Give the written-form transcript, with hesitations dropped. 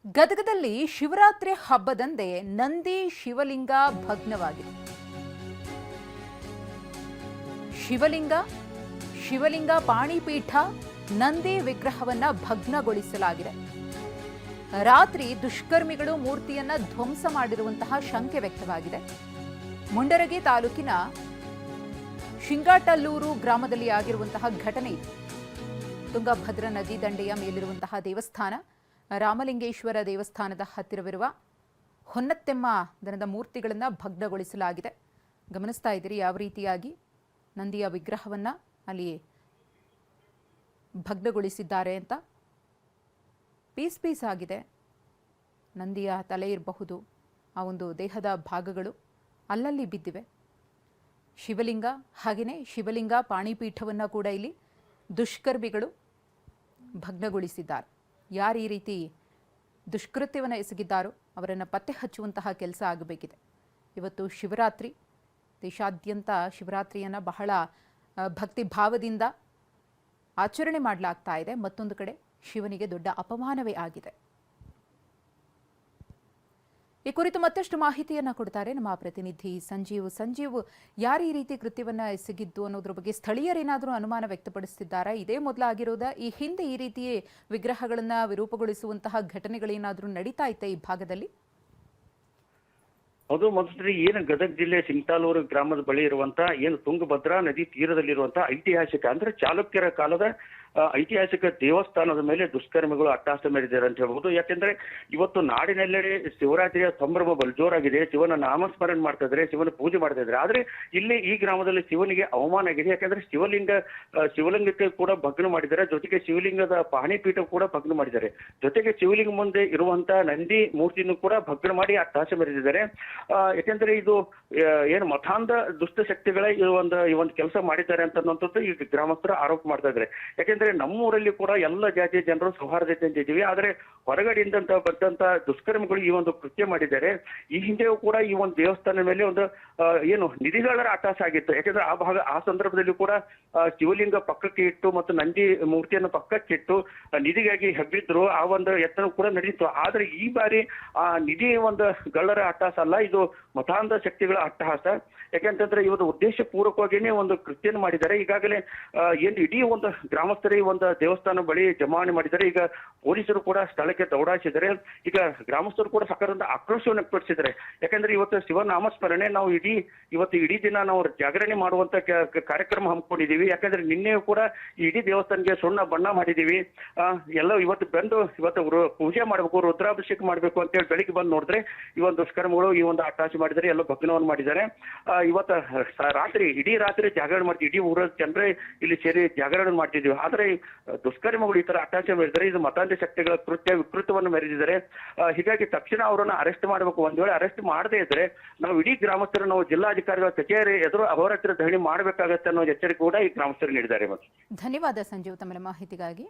ಗದಗದಲ್ಲಿ ಶಿವರಾತ್ರಿ ಹಬ್ಬದಂದೇ ನಂದಿ ಶಿವಲಿಂಗ ಭಗ್ನವಾಗಿದೆ. ಶಿವಲಿಂಗ ಪಾಣಿಪೀಠ ನಂದಿ ವಿಗ್ರಹವನ್ನ ಭಗ್ನಗೊಳಿಸಲಾಗಿದೆ. ರಾತ್ರಿ ದುಷ್ಕರ್ಮಿಗಳು ಮೂರ್ತಿಯನ್ನ ಧ್ವಂಸ ಮಾಡಿರುವಂತಹ ಶಂಕೆ ವ್ಯಕ್ತವಾಗಿದೆ. ಮುಂಡರಗಿ ತಾಲೂಕಿನ ಶಿಂಗಾಟಲ್ಲೂರು ಗ್ರಾಮದಲ್ಲಿ ಆಗಿರುವಂತಹ ಘಟನೆ ಇದು. ತುಂಗಭದ್ರಾ ನದಿ ದಂಡೆಯ ಮೇಲಿರುವಂತಹ ದೇವಸ್ಥಾನ, ರಾಮಲಿಂಗೇಶ್ವರ ದೇವಸ್ಥಾನದ ಹತ್ತಿರವಿರುವ ಹೊನ್ನತ್ತೆಮ್ಮ ದನದ ಮೂರ್ತಿಗಳನ್ನು ಭಗ್ನಗೊಳಿಸಲಾಗಿದೆ. ಗಮನಿಸ್ತಾ ಇದ್ದೀರಿ ಯಾವ ರೀತಿಯಾಗಿ ನಂದಿಯ ವಿಗ್ರಹವನ್ನು ಅಲ್ಲಿ ಭಗ್ನಗೊಳಿಸಿದ್ದಾರೆ ಅಂತ. ಪೀಸ್ ಆಗಿದೆ. ನಂದಿಯ ತಲೆ ಇರಬಹುದು, ಆ ಒಂದು ದೇಹದ ಭಾಗಗಳು ಅಲ್ಲಲ್ಲಿ ಬಿದ್ದಿವೆ. ಶಿವಲಿಂಗ ಹಾಗೆಯೇ ಶಿವಲಿಂಗ ಪಾಣಿಪೀಠವನ್ನು ಕೂಡ ಇಲ್ಲಿ ದುಷ್ಕರ್ಮಿಗಳು ಭಗ್ನಗೊಳಿಸಿದ್ದಾರೆ. ಯಾರು ಈ ರೀತಿ ದುಷ್ಕೃತ್ಯವನ್ನು ಎಸಗಿದ್ದಾರೋ ಅವರನ್ನು ಪತ್ತೆ ಹಚ್ಚುವಂತಹ ಕೆಲಸ ಆಗಬೇಕಿದೆ. ಇವತ್ತು ಶಿವರಾತ್ರಿ, ದೇಶಾದ್ಯಂತ ಶಿವರಾತ್ರಿಯನ್ನು ಬಹಳ ಭಕ್ತಿ ಭಾವದಿಂದ ಆಚರಣೆ ಮಾಡಲಾಗ್ತಾ ಇದೆ. ಮತ್ತೊಂದು ಕಡೆ ಶಿವನಿಗೆ ದೊಡ್ಡ ಅಪಮಾನವೇ ಆಗಿದೆ. ಈ ಕುರಿತು ಮತ್ತಷ್ಟು ಮಾಹಿತಿಯನ್ನು ಕೊಡ್ತಾರೆ ನಮ್ಮ ಪ್ರತಿನಿಧಿ ಸಂಜೀವ್, ಯಾರು ಈ ರೀತಿ ಕೃತ್ಯವನ್ನು ಎಸಗಿದ್ದು ಅನ್ನೋದ್ರ ಬಗ್ಗೆ ಸ್ಥಳೀಯರೇನಾದರೂ ಅನುಮಾನ ವ್ಯಕ್ತಪಡಿಸುತ್ತಿದ್ದಾರಾ? ಇದೇ ಮೊದಲಾಗಿರೋದ ಈ ಹಿಂದೆ ಈ ರೀತಿ ವಿಗ್ರಹಗಳನ್ನು ವಿರೂಪಗೊಳಿಸುವಂತಹ ಘಟನೆಗಳೇನಾದರೂ ನಡೀತಾ ಇತ್ತ ಈ ಭಾಗದಲ್ಲಿ? ಹೌದು ಮೊದಲು ಏನು ಗದಗ ಜಿಲ್ಲೆ ಸಿಂಗ್ತಾಲೂರು ಗ್ರಾಮದ ಬಳಿ ಇರುವಂತಹ ಏನು ತುಂಗಭದ್ರಾ ನದಿ ತೀರದಲ್ಲಿರುವಂತಹ ಐತಿಹಾಸಿಕ ಅಂದ್ರೆ ಚಾಲುಕ್ಯರ ಕಾಲದ ಐತಿಹಾಸಿಕ ದೇವಸ್ಥಾನದ ಮೇಲೆ ದುಷ್ಕರ್ಮಿಗಳು ಅಟ್ಟಹಾಸ ಮೆರೆದಿದ್ದಾರೆ ಅಂತ ಹೇಳ್ಬಹುದು. ಯಾಕೆಂದ್ರೆ ಇವತ್ತು ನಾಡಿನೆಲ್ಲೆಡೆ ಶಿವರಾತ್ರಿಯ ಸಂಭ್ರಮ ಬಲಜೋರಾಗಿದೆ. ಶಿವನ ನಾಮಸ್ಮರಣೆ ಮಾಡ್ತಾ ಇದ್ದಾರೆ, ಶಿವನ ಪೂಜೆ ಮಾಡ್ತಾ ಇದ್ದಾರೆ. ಆದ್ರೆ ಇಲ್ಲಿ ಈ ಗ್ರಾಮದಲ್ಲಿ ಶಿವನಿಗೆ ಅವಮಾನ ಆಗಿದೆ. ಯಾಕಂದ್ರೆ ಶಿವಲಿಂಗಕ್ಕೆ ಕೂಡ ಭಗ್ನ ಮಾಡಿದ್ದಾರೆ, ಜೊತೆಗೆ ಶಿವಲಿಂಗದ ಪಾಣಿಪೀಠ ಕೂಡ ಭಗ್ನ ಮಾಡಿದ್ದಾರೆ. ಜೊತೆಗೆ ಶಿವಲಿಂಗ ಮುಂದೆ ಇರುವಂತಹ ನಂದಿ ಮೂರ್ತಿಯನ್ನು ಕೂಡ ಭಗ್ನ ಮಾಡಿ ಅಟ್ಟಹಾಸ ಮೆರೆದಿದ್ದಾರೆ. ಯಾಕೆಂದ್ರೆ ಇದು ಏನು ಮತಾಂಧ ದುಷ್ಟ ಶಕ್ತಿಗಳ ಈ ಒಂದು ಕೆಲಸ ಮಾಡಿದ್ದಾರೆ ಅಂತನ್ನುವಂಥದ್ದು ಈ ಗ್ರಾಮಸ್ಥರು ಆರೋಪ ಮಾಡ್ತಾ ಇದ್ದಾರೆ. ಯಾಕೆಂದ್ರೆ ನಮ್ಮೂರಲ್ಲಿ ಕೂಡ ಎಲ್ಲ ಜಾತಿಯ ಜನರು ಸೌಹಾರ್ದತೆಯಿಂದ ಇದ್ದೀವಿ. ಆದ್ರೆ ಹೊರಗಡೆಯಿಂದ ಬಂದಂತ ದುಷ್ಕರ್ಮಿಗಳು ಈ ಒಂದು ಕೃತ್ಯ ಮಾಡಿದ್ದಾರೆ. ಈ ಹಿಂದೆಯೂ ಕೂಡ ಈ ಒಂದು ದೇವಸ್ಥಾನದ ಮೇಲೆ ಒಂದು ಏನು ನಿಧಿಗಳ ಅಟ್ಟಹಾಸ ಆಗಿತ್ತು. ಯಾಕೆಂದ್ರೆ ಆ ಸಂದರ್ಭದಲ್ಲಿ ಕೂಡ ಶಿವಲಿಂಗ ಪಕ್ಕಕ್ಕೆ ಇಟ್ಟು ಮತ್ತು ನಂದಿ ಮೂರ್ತಿಯನ್ನು ಪಕ್ಕಕ್ಕೆ ಇಟ್ಟು ನಿಧಿಗಾಗಿ ಹೆಬ್ಬಿದ್ರು. ಆ ಒಂದು ಯತ್ನ ಕೂಡ ನಡೀತು. ಆದ್ರೆ ಈ ಬಾರಿ ಆ ನಿಧಿ ಒಂದು ಗಳ್ಳರ ಅಟ್ಟಹಾಸ ಅಲ್ಲ, ಇದು ಮತಾಂಧ ಶಕ್ತಿಗಳ ಅಟ್ಟಹಾಸ. ಯಾಕೆಂತಂದ್ರೆ ಇವತ್ತು ಉದ್ದೇಶ ಪೂರ್ವಕವಾಗಿಯೇ ಒಂದು ಕೃತ್ಯನ ಮಾಡಿದ್ದಾರೆ. ಈಗಾಗಲೇ ಏನು ಇಡೀ ಒಂದು ಗ್ರಾಮಸ್ಥರು ಈ ಒಂದು ದೇವಸ್ಥಾನ ಬಳಿ ಜಮಾವಣೆ ಮಾಡಿದ್ದಾರೆ. ಈಗ ಪೊಲೀಸರು ಕೂಡ ಸ್ಥಳಕ್ಕೆ ದೌಡಾಯಿಸಿದ್ದಾರೆ. ಈಗ ಗ್ರಾಮಸ್ಥರು ಕೂಡ ಸಕಾರಾತ್ಮಕ ಆಕ್ರೋಶವನ್ನು ವ್ಯಕ್ತಪಡಿಸಿದ್ದಾರೆ. ಯಾಕಂದ್ರೆ ಇವತ್ತು ಶಿವನಾಮಸ್ಮರಣೆ ನಾವು ಇಡೀ ದಿನ ನಾವು ಜಾಗರಣೆ ಮಾಡುವಂತ ಕಾರ್ಯಕ್ರಮ ಹಮ್ಮಿಕೊಂಡಿದ್ದೀವಿ. ಯಾಕಂದ್ರೆ ನಿನ್ನೆಯೂ ಕೂಡ ಇಡೀ ದೇವಸ್ಥಾನಕ್ಕೆ ಸುಣ್ಣ ಬಣ್ಣ ಮಾಡಿದ್ದೀವಿ. ಎಲ್ಲ ಇವತ್ತು ಪೂಜೆ ಮಾಡಬೇಕು, ರುದ್ರಾಭಿಷೇಕ ಮಾಡಬೇಕು ಅಂತ ಹೇಳಿ ಬೆಳಿಗ್ಗೆ ಬಂದು ನೋಡಿದ್ರೆ ಈ ಒಂದು ದುಷ್ಕರ್ಮಗಳು ಈ ಒಂದು ಅಟ್ಟಹಾಸ ಮಾಡಿದ್ದಾರೆ, ಎಲ್ಲ ಭಗ್ನವನ್ನು ಮಾಡಿದ್ದಾರೆ. ಇವತ್ತು ಇಡೀ ರಾತ್ರಿ ಜಾಗರಣೆ ಮಾಡ್ತೀವಿ, ಇಡೀ ಊರ ಜನರೇ ಇಲ್ಲಿ ಸೇರಿ ಜಾಗರಣೆ ಮಾಡ್ತಿದ್ದೀವಿ. ಆದ್ರೆ ದುಷ್ಕರ್ಮಿಗಳು ಈ ತರ ಅಟ್ಟಹಾಸ ಮೆರೆದಿದ್ದಾರೆ. ಇದು ಮತಾಂಧ ಶಕ್ತಿಗಳ ವಿಕೃತವನ್ನು ಮೆರೆದಿದ್ದಾರೆ. ಹೀಗಾಗಿ ತಕ್ಷಣ ಅವರನ್ನು ಅರೆಸ್ಟ್ ಮಾಡಬೇಕು. ಒಂದ್ ವೇಳೆ ಅರೆಸ್ಟ್ ಮಾಡದೇ ಇದ್ರೆ ನಾವು ಇಡೀ ಗ್ರಾಮಸ್ಥರು ನಾವು ಜಿಲ್ಲಾಧಿಕಾರಿಗಳ ಕಚೇರಿ ಎದುರು ಅಹೋರಾತ್ರಿ ಧರಣಿ ಮಾಡಬೇಕಾಗತ್ತೆ ಅನ್ನೋ ಎಚ್ಚರಿಕೆ ಕೂಡ ಈ ಗ್ರಾಮಸ್ಥರು ನೀಡಿದ್ದಾರೆ. ಧನ್ಯವಾದ ಸಂಜೀವ್ ತಮ್ಮ ಮಾಹಿತಿಗಾಗಿ.